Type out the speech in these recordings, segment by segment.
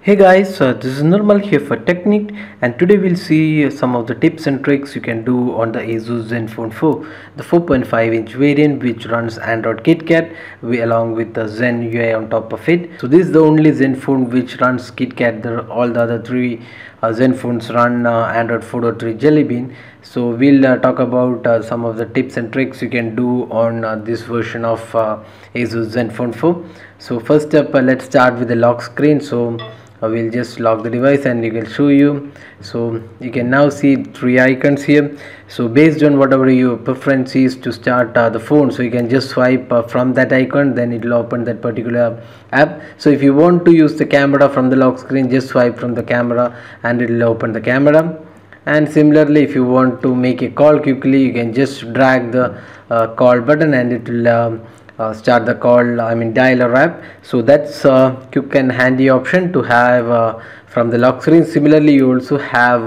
Hey guys, this is Normal here for Technique, and today we'll see some of the tips and tricks you can do on the ASUS Zenfone 4, the 4.5-inch variant which runs Android KitKat along with the Zen UI on top of it. So this is the only Zenfone which runs KitKat. All the other three Zenphones run Android 4.3 Jelly Bean. So we'll talk about some of the tips and tricks you can do on this version of ASUS Zenfone 4. So first up, let's start with the lock screen. So we'll just lock the device and it will show you. So you can now see three icons here. So based on whatever your preference is to start the phone, so you can just swipe from that icon, then it will open that particular app. So if you want to use the camera from the lock screen, just swipe from the camera and it will open the camera. And similarly, if you want to make a call quickly, you can just drag the call button and it will start the call, dialer app. So that's a quick and handy option to have from the lock screen. Similarly, you also have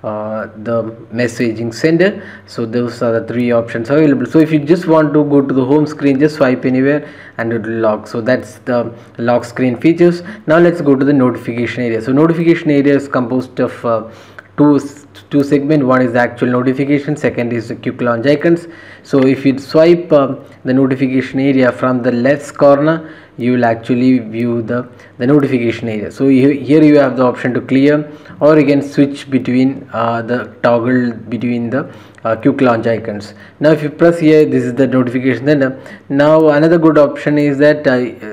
the messaging sender. So those are the three options available. So if you just want to go to the home screen, just swipe anywhere and it will lock. So that's the lock screen features. Now let's go to the notification area. So notification area is composed of two segment. One is the actual notification, second is the quick launch icons. So if you swipe the notification area from the left corner, you will actually view the notification area. So here you have the option to clear, or you can switch between the toggle between the quick launch icons. Now if you press here, this is the notification center. Now another good option is that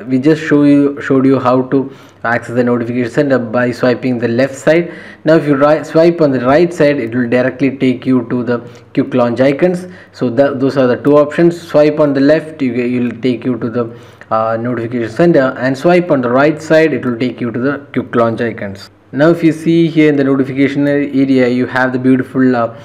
we just showed you how to access the notification center by swiping the left side. Now if you swipe on the right side, it will directly take you to the quick launch icons. So those are the two options. Swipe on the left, you will take you to the notification center, and swipe on the right side, it will take you to the quick launch icons. Now if you see here in the notification area, you have the beautiful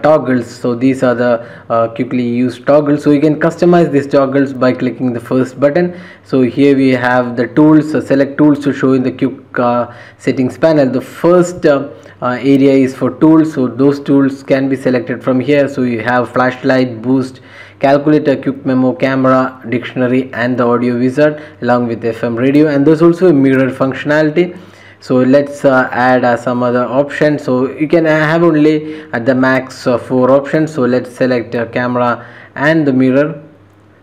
toggles. So these are the quickly used toggles. So you can customize these toggles by clicking the first button. So here we have the tools, select tools to show in the quick settings panel. The first area is for tools, so those tools can be selected from here. So you have flashlight, boost, calculator, quick memo, camera, dictionary, and the audio wizard along with FM radio, and there's also a mirror functionality. So let's add some other options. So you can have only at the max 4 options. So let's select camera and the mirror.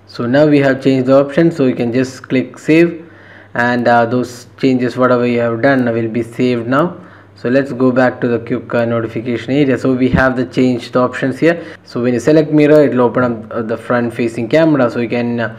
So now we have changed the option, so you can just click save, and those changes whatever you have done will be saved now. So let's go back to the quick notification area. So we have the changed options here. So when you select mirror, it will open up the front facing camera. So you can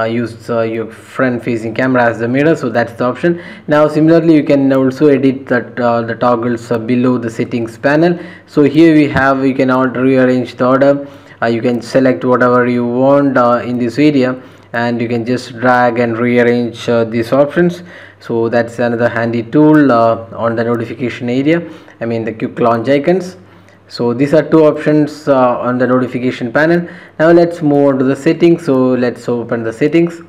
use your front facing camera as the mirror. So that's the option. Now similarly, you can also edit that the toggles below the settings panel. So here we have, you can rearrange the order. You can select whatever you want in this area, and you can just drag and rearrange these options. So that's another handy tool on the notification area, the quick launch icons. So these are two options on the notification panel. Now let's move on to the settings. So let's open the settings.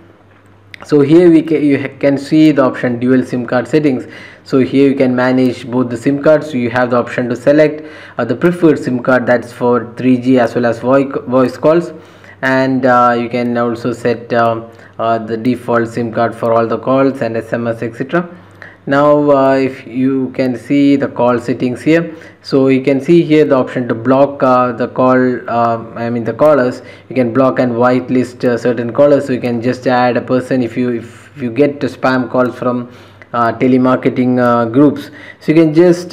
So here you can see the option dual SIM card settings. So here you can manage both the SIM cards. So you have the option to select the preferred SIM card, that's for 3G as well as voice calls, and you can also set the default SIM card for all the calls and SMS, etc. Now if you can see the call settings here, so you can see here the option to block the call, the callers. You can block and whitelist certain callers. So you can just add a person if you get spam calls from telemarketing groups. So you can just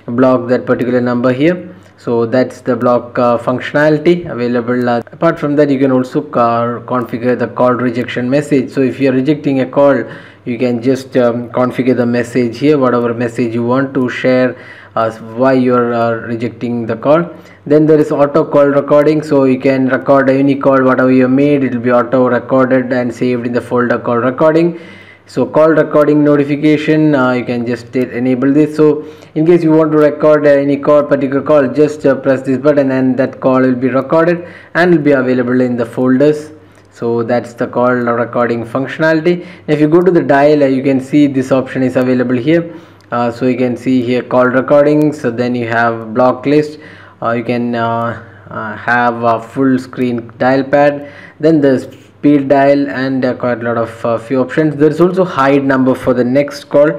block that particular number here. So that's the block functionality available. Apart from that, you can also configure the call rejection message. So if you are rejecting a call, you can just configure the message here, whatever message you want to share, why you are rejecting the call. Then there is auto call recording. So you can record any call whatever you made, it will be auto recorded and saved in the folder call recording. So call recording notification, you can just enable this. So in case you want to record any particular call, just press this button and that call will be recorded and will be available in the folders. So that's the call recording functionality. If you go to the dial, you can see this option is available here. So you can see here call recording. So then you have block list. You can have a full screen dial pad. Then there's speed dial and quite a lot of few options. There is also hide number for the next call.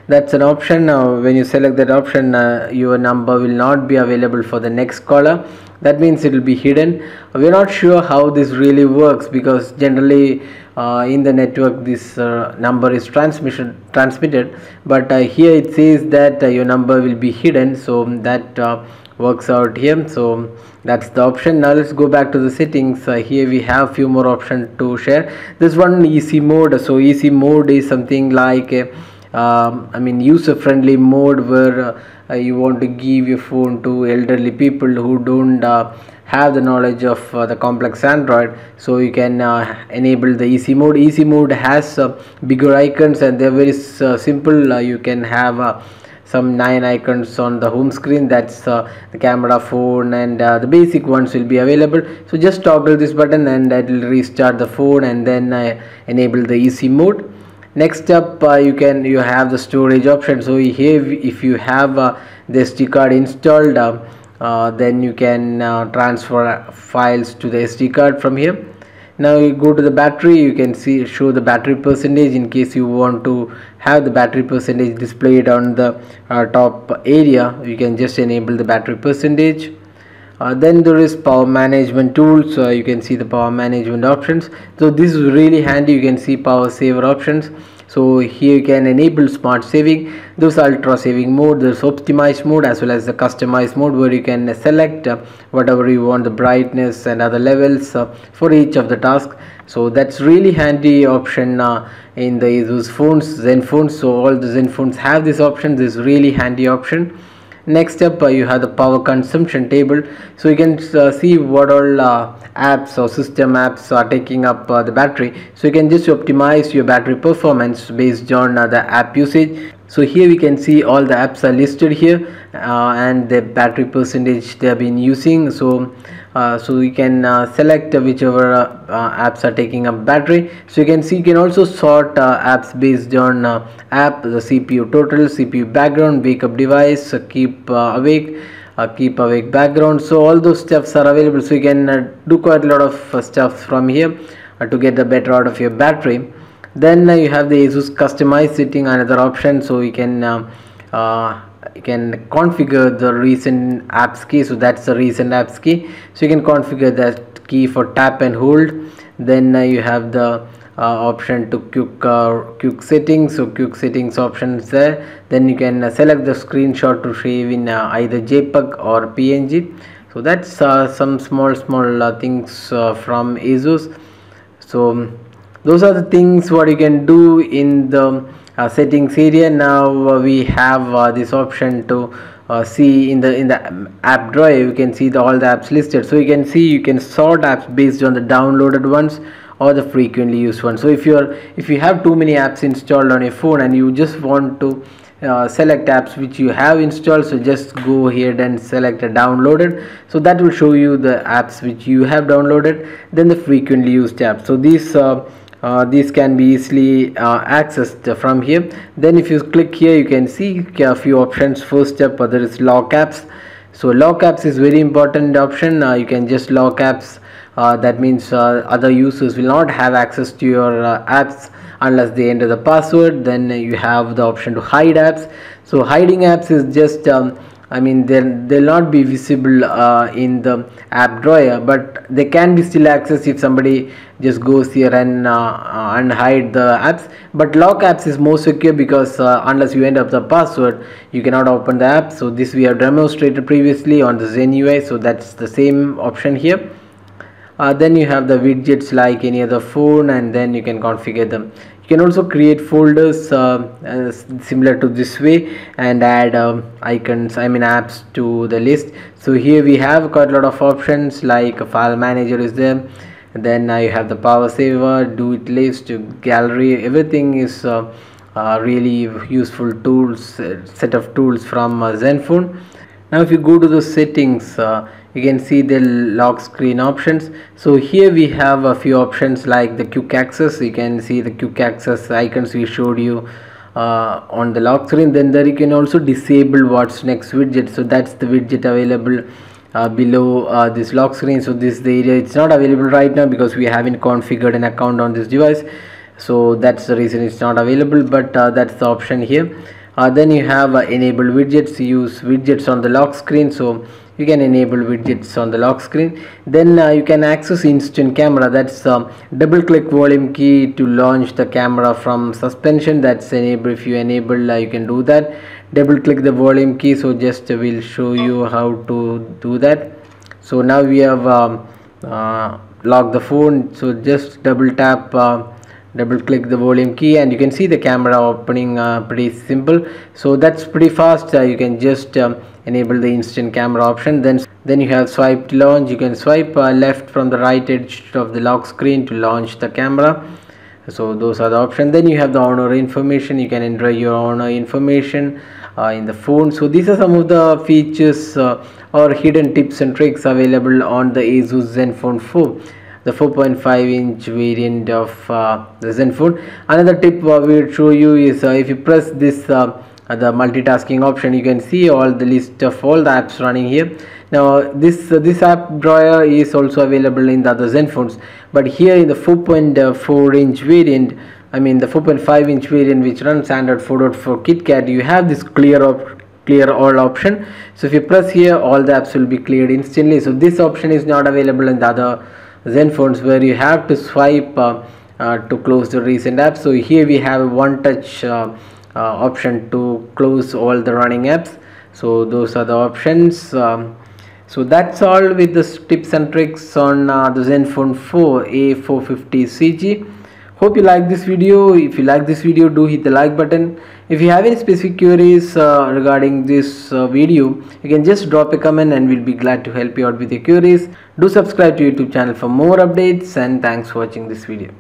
That's an option. When you select that option, your number will not be available for the next caller. That means it will be hidden. We're not sure how this really works, because generally in the network this number is transmitted, but here it says that your number will be hidden, so that works out here. So that's the option. Now let's go back to the settings. Here we have few more options to share. This one, easy mode. So easy mode is something like a user friendly mode, where you want to give your phone to elderly people who don't have the knowledge of the complex Android. So you can enable the easy mode. Easy mode has bigger icons, and they're very simple. You can have some 9 icons on the home screen. That's the camera, phone, and the basic ones will be available. So just toggle this button and that will restart the phone, and then enable the easy mode. Next up, you have the storage option. So here, if you have the SD card installed, then you can transfer files to the SD card from here. Now you go to the battery. You can show the battery percentage in case you want to have the battery percentage displayed on the top area. You can just enable the battery percentage. Then there is power management tools. You can see the power management options. So this is really handy. You can see power saver options. So here you can enable smart saving. There's ultra saving mode, there's optimized mode, as well as the customized mode, where you can select whatever you want, the brightness and other levels for each of the tasks. So that's really handy option in the ASUS phones, Zenfone. So all the Zenfones have this option. This is really handy option. Next up, you have the power consumption table. So you can see what all apps or system apps are taking up the battery. So you can just optimize your battery performance based on the app usage. So here we can see all the apps are listed here, and the battery percentage they have been using. So you can select whichever apps are taking up battery. So you can see, you can also sort apps based on app, the CPU total, CPU background, wake up device, keep awake background. So all those stuffs are available. So you can do quite a lot of stuff from here to get the better out of your battery. Then you have the ASUS customized setting, another option. So you can configure the recent apps key. So that's the recent apps key. So you can configure that key for tap and hold. Then you have the option to quick settings. So quick settings options there. Then you can select the screenshot to save in either JPEG or PNG. So that's some small things from ASUS. So those are the things what you can do in the settings area. Now we have this option to see in the app drawer. You can see all the apps listed. So you can see, you can sort apps based on the downloaded ones or the frequently used ones. So if you have too many apps installed on your phone and you just want to select apps which you have installed, so just go ahead and select a downloaded. So that will show you the apps which you have downloaded, then the frequently used apps. So these can be easily accessed from here. Then if you click here, you can see a few options. First up, there is lock apps. So lock apps is very important option. You can just lock apps. That means other users will not have access to your apps unless they enter the password. Then you have the option to hide apps. So hiding apps is just they'll not be visible in the app drawer, but they can be still accessed if somebody just goes here and hide the apps. But lock apps is more secure, because unless you enter the password, you cannot open the app. So this we have demonstrated previously on the Zen UI. So that's the same option here. Then you have the widgets like any other phone, and then you can configure them. You can also create folders similar to this way, and add icons, apps to the list. So here we have quite a lot of options, like a file manager is there. Then you have the power saver, do it list, gallery. Everything is really useful tools, set of tools from Zenfone. Now if you go to the settings, you can see the lock screen options. So here we have a few options like the quick access. You can see the quick access icons we showed you on the lock screen. Then there you can also disable what's next widget. So that's the widget available below this lock screen. So this is the area. It's not available right now because we haven't configured an account on this device. So that's the reason it's not available, but that's the option here. Then you have enable widgets. Use widgets on the lock screen, so you can enable widgets on the lock screen. Then you can access instant camera. That's double click volume key to launch the camera from suspension. That's enable. If you enable, you can do that. Double click the volume key. So just will show you how to do that. So now we have locked the phone. So just double tap, double click the volume key, and you can see the camera opening. Pretty simple. So that's pretty fast. You can just enable the instant camera option. Then you have swipe to launch. You can swipe left from the right edge of the lock screen to launch the camera. So those are the options. Then you have the owner information. You can enter your owner information in the phone. So these are some of the features or hidden tips and tricks available on the ASUS Zenfone 4, the 4.5-inch variant of the Zenfone. Another tip we will show you is if you press this the multitasking option, you can see all the list of all the apps running here. Now this app drawer is also available in the other Zenphones, but here in the 4.4-inch variant, I mean the 4.5-inch variant which runs Android 4.4 KitKat, you have this clear all option. So if you press here, all the apps will be cleared instantly. So this option is not available in the other Zenphones, where you have to swipe to close the recent apps. So here we have a one touch option to close all the running apps. So those are the options. So that's all with the tips and tricks on the Zenfone 4 A450CG. Hope you like this video. If you like this video, do hit the like button. If you have any specific queries regarding this video, you can just drop a comment and we'll be glad to help you out with your queries. Do subscribe to YouTube channel for more updates, and thanks for watching this video.